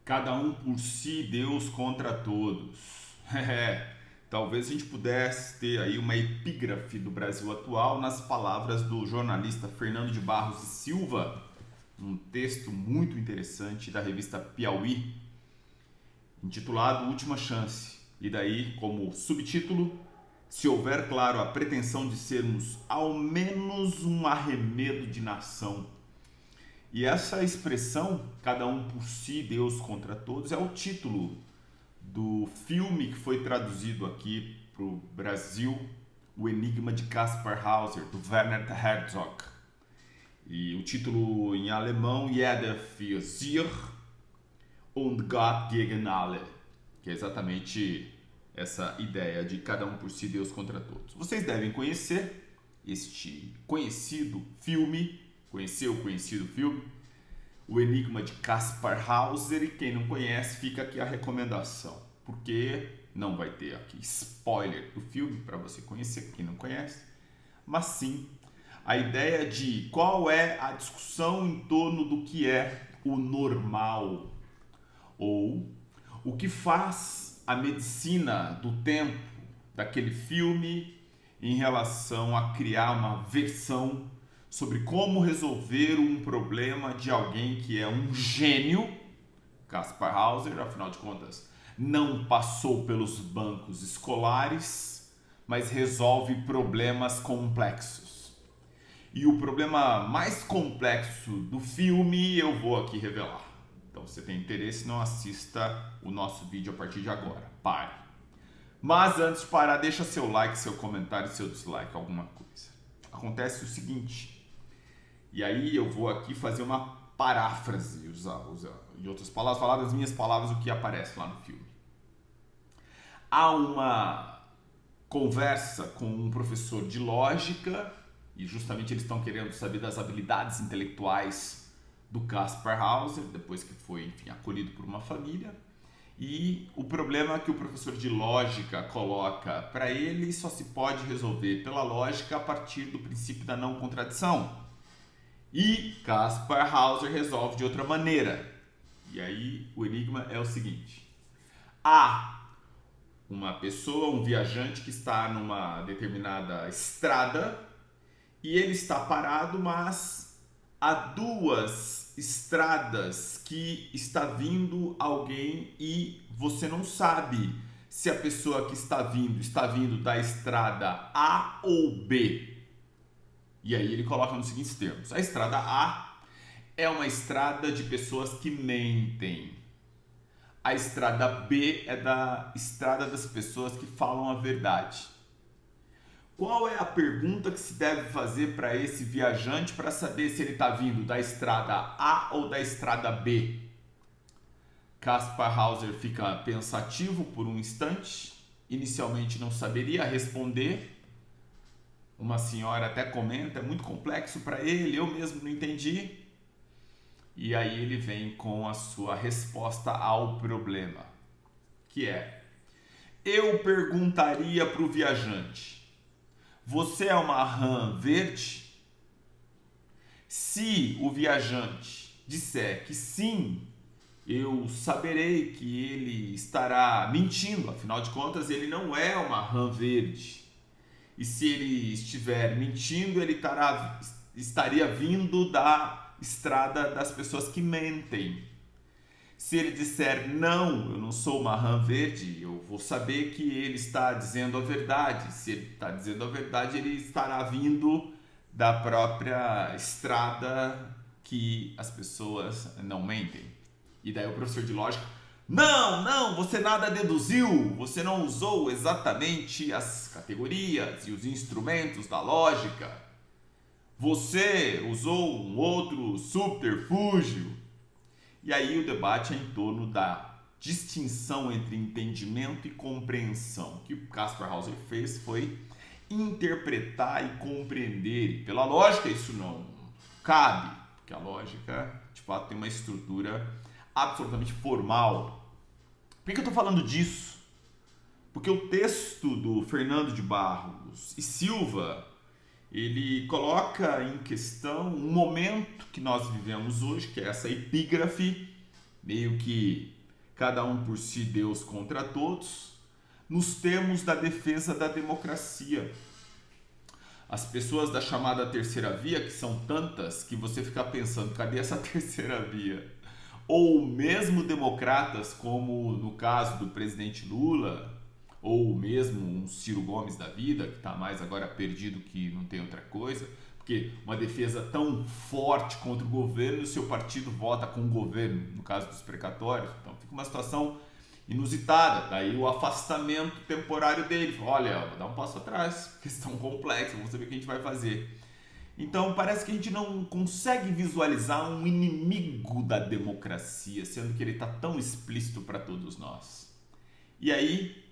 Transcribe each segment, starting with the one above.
Cada um por si, Deus contra todos. Talvez a gente pudesse ter aí uma epígrafe do Brasil atual nas palavras do jornalista Fernando de Barros e Silva, um texto muito interessante da revista Piauí, intitulado Última Chance. E daí, como subtítulo, se houver, claro, a pretensão de sermos ao menos um arremedo de nação. E essa expressão, cada um por si, Deus contra todos, é o título do filme que foi traduzido aqui para o Brasil, O Enigma de Caspar Hauser, do Werner Herzog. E o título em alemão, Jeder für sich und Gott gegen alle, que é exatamente essa ideia de cada um por si, Deus contra todos. Vocês devem conhecer este conhecido filme, O Enigma de Caspar Hauser, e quem não conhece, fica aqui a recomendação, porque não vai ter aqui spoiler do filme para você conhecer, quem não conhece, mas sim a ideia de qual é a discussão em torno do que é o normal, ou o que faz a medicina do tempo daquele filme em relação a criar uma versão sobre como resolver um problema de alguém que é um gênio. Caspar Hauser, afinal de contas, não passou pelos bancos escolares, mas resolve problemas complexos. E o problema mais complexo do filme eu vou aqui revelar. Então, se você tem interesse, não assista o nosso vídeo a partir de agora. Pare. Mas antes de parar, deixa seu like, seu comentário, seu dislike, alguma coisa. Acontece o seguinte, e aí eu vou aqui fazer uma paráfrase, usar em outras palavras, falar das minhas palavras o que aparece lá no filme. Há uma conversa com um professor de lógica, e justamente eles estão querendo saber das habilidades intelectuais do Caspar Hauser, depois que foi, enfim, acolhido por uma família. E o problema que o professor de lógica coloca para ele só se pode resolver pela lógica a partir do princípio da não contradição. E Caspar Hauser resolve de outra maneira. E aí o enigma é o seguinte: há uma pessoa, um viajante que está numa determinada estrada e ele está parado, mas há duas estradas que está vindo alguém e você não sabe se a pessoa que está vindo da estrada A ou B. E aí ele coloca nos seguintes termos: a estrada A é uma estrada de pessoas que mentem. A estrada B é da estrada das pessoas que falam a verdade. Qual é a pergunta que se deve fazer para esse viajante para saber se ele está vindo da estrada A ou da estrada B? Caspar Hauser fica pensativo por um instante. Inicialmente não saberia responder. Uma senhora até comenta, é muito complexo para ele, eu mesmo não entendi. E aí ele vem com a sua resposta ao problema, que é: eu perguntaria para o viajante, você é uma rã verde? Se o viajante disser que sim, eu saberei que ele estará mentindo, afinal de contas ele não é uma rã verde. E se ele estiver mentindo, ele estaria vindo da estrada das pessoas que mentem. Se ele disser não, eu não sou uma rã verde, eu vou saber que ele está dizendo a verdade. Se ele está dizendo a verdade, ele estará vindo da própria estrada que as pessoas não mentem. E daí o professor de lógica: não, você nada deduziu, você não usou exatamente as categorias e os instrumentos da lógica. Você usou um outro subterfúgio. E aí o debate é em torno da distinção entre entendimento e compreensão. O que o Caspar Hauser fez foi interpretar e compreender. E pela lógica isso não cabe, porque a lógica, de fato, tem uma estrutura absolutamente formal. Por que eu estou falando disso? Porque o texto do Fernando de Barros e Silva, ele coloca em questão um momento que nós vivemos hoje, que é essa epígrafe, meio que cada um por si, Deus contra todos, nos termos da defesa da democracia. As pessoas da chamada terceira via, que são tantas, que você fica pensando, cadê essa terceira via? Ou mesmo democratas, como no caso do presidente Lula, ou mesmo um Ciro Gomes da vida, que está mais agora perdido que não tem outra coisa, porque uma defesa tão forte contra o governo, o seu partido vota com o governo, no caso dos precatórios. Então fica uma situação inusitada, daí o afastamento temporário dele. Olha, vou dar um passo atrás, questão complexa, vamos saber o que a gente vai fazer. Então parece que a gente não consegue visualizar um inimigo da democracia, sendo que ele está tão explícito para todos nós. E aí,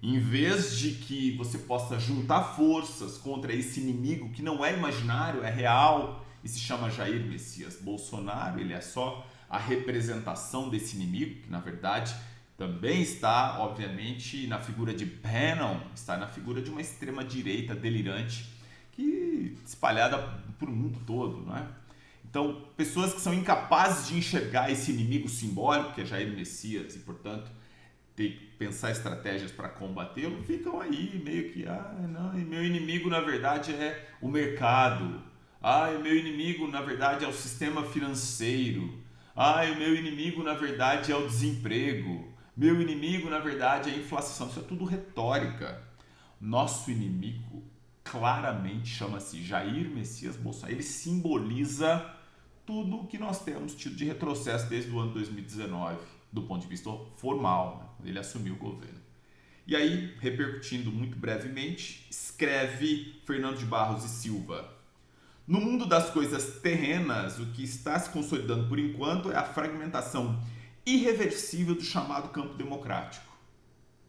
em vez de que você possa juntar forças contra esse inimigo que não é imaginário, é real, e se chama Jair Messias Bolsonaro, ele é só a representação desse inimigo, que na verdade também está, obviamente, na figura de Bannon, está na figura de uma extrema-direita delirante, que espalhada por mundo todo, não é? Então, pessoas que são incapazes de enxergar esse inimigo simbólico, que é Jair Messias, e, portanto, ter que pensar estratégias para combatê-lo, ficam aí meio que, não, e meu inimigo, na verdade, é o mercado. O meu inimigo, na verdade, é o sistema financeiro. O meu inimigo, na verdade, é o desemprego. Meu inimigo, na verdade, é a inflação. Isso é tudo retórica. Nosso inimigo claramente chama-se Jair Messias Bolsonaro. Ele simboliza tudo o que nós temos tido de retrocesso desde o ano 2019, do ponto de vista formal, né, quando ele assumiu o governo. E aí, repercutindo muito brevemente, escreve Fernando de Barros e Silva: no mundo das coisas terrenas, o que está se consolidando por enquanto é a fragmentação irreversível do chamado campo democrático.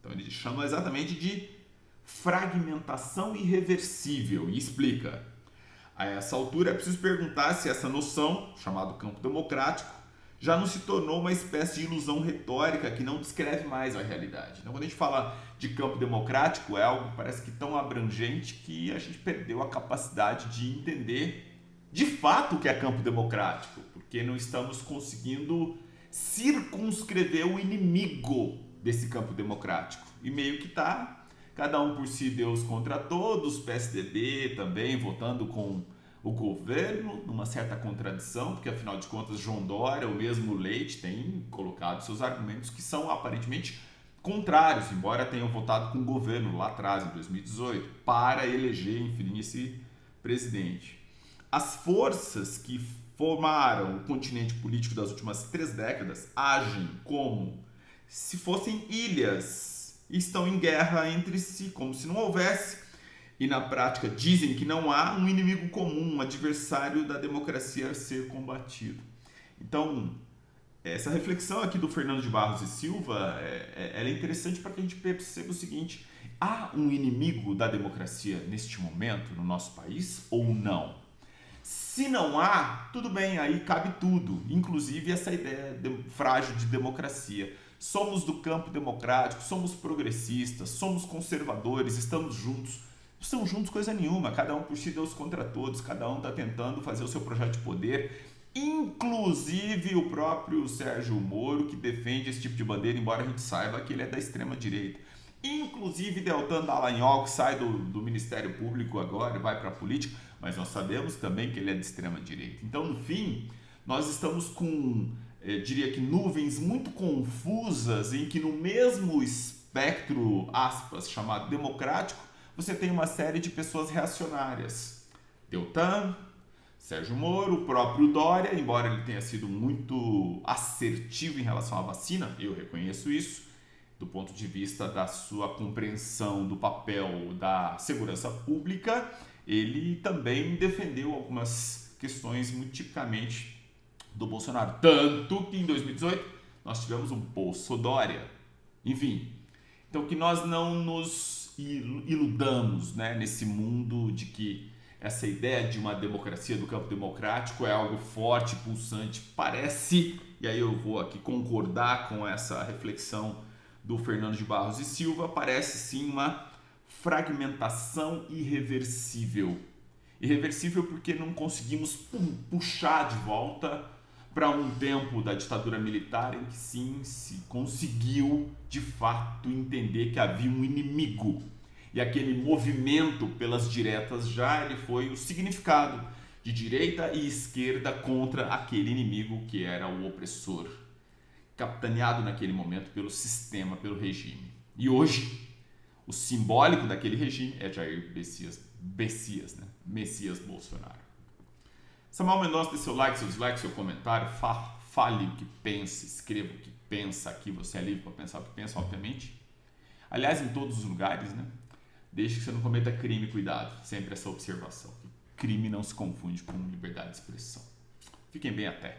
Então ele chama exatamente de fragmentação irreversível e explica: a essa altura é preciso perguntar se essa noção, chamada campo democrático, já não se tornou uma espécie de ilusão retórica que não descreve mais a realidade. Então, quando a gente fala de campo democrático, é algo que parece que tão abrangente que a gente perdeu a capacidade de entender de fato o que é campo democrático, porque não estamos conseguindo circunscrever o inimigo desse campo democrático. E meio que está cada um por si, Deus contra todos, PSDB também votando com o governo, numa certa contradição, porque afinal de contas João Dória, o mesmo Leite, tem colocado seus argumentos que são aparentemente contrários, embora tenham votado com o governo lá atrás, em 2018, para eleger, enfim, esse presidente. As forças que formaram o continente político das últimas 3 décadas agem como se fossem ilhas e estão em guerra entre si, como se não houvesse, e na prática dizem que não há um inimigo comum, um adversário da democracia a ser combatido. Então, essa reflexão aqui do Fernando de Barros e Silva ela é interessante para que a gente perceba o seguinte: há um inimigo da democracia neste momento no nosso país ou não? Se não há, tudo bem, aí cabe tudo, inclusive essa ideia frágil de democracia. Somos do campo democrático, somos progressistas, somos conservadores, estamos juntos. Não estamos juntos coisa nenhuma, cada um por si, Deus contra todos, cada um está tentando fazer o seu projeto de poder, inclusive o próprio Sérgio Moro, que defende esse tipo de bandeira, embora a gente saiba que ele é da extrema direita. Inclusive Deltan Dallagnol, que sai do Ministério Público agora e vai para a política, mas nós sabemos também que ele é de extrema direita. Então, no fim, nós estamos com, diria que, nuvens muito confusas em que no mesmo espectro, aspas, chamado democrático, você tem uma série de pessoas reacionárias. Deltan, Sérgio Moro, o próprio Dória, embora ele tenha sido muito assertivo em relação à vacina, eu reconheço isso, do ponto de vista da sua compreensão do papel da segurança pública, ele também defendeu algumas questões muito tipicamente do Bolsonaro. Tanto que em 2018 nós tivemos um Bolsodória. Enfim, então que nós não nos iludamos, né, nesse mundo de que essa ideia de uma democracia do campo democrático é algo forte, pulsante, parece, e aí eu vou aqui concordar com essa reflexão do Fernando de Barros e Silva, parece sim uma fragmentação irreversível. Irreversível porque não conseguimos puxar de volta para um tempo da ditadura militar em que sim se conseguiu de fato entender que havia um inimigo. E aquele movimento pelas diretas já ele foi o significado de direita e esquerda contra aquele inimigo que era o opressor, capitaneado naquele momento pelo sistema, pelo regime. E hoje, o simbólico daquele regime é Jair Messias Bolsonaro. Samuel Mendonça, dê seu like, seu dislike, seu comentário, fale o que pensa, escreva o que pensa aqui, você é livre para pensar o que pensa, obviamente. Aliás, em todos os lugares, né? Desde que você não cometa crime, cuidado. Sempre essa observação. Crime não se confunde com liberdade de expressão. Fiquem bem até.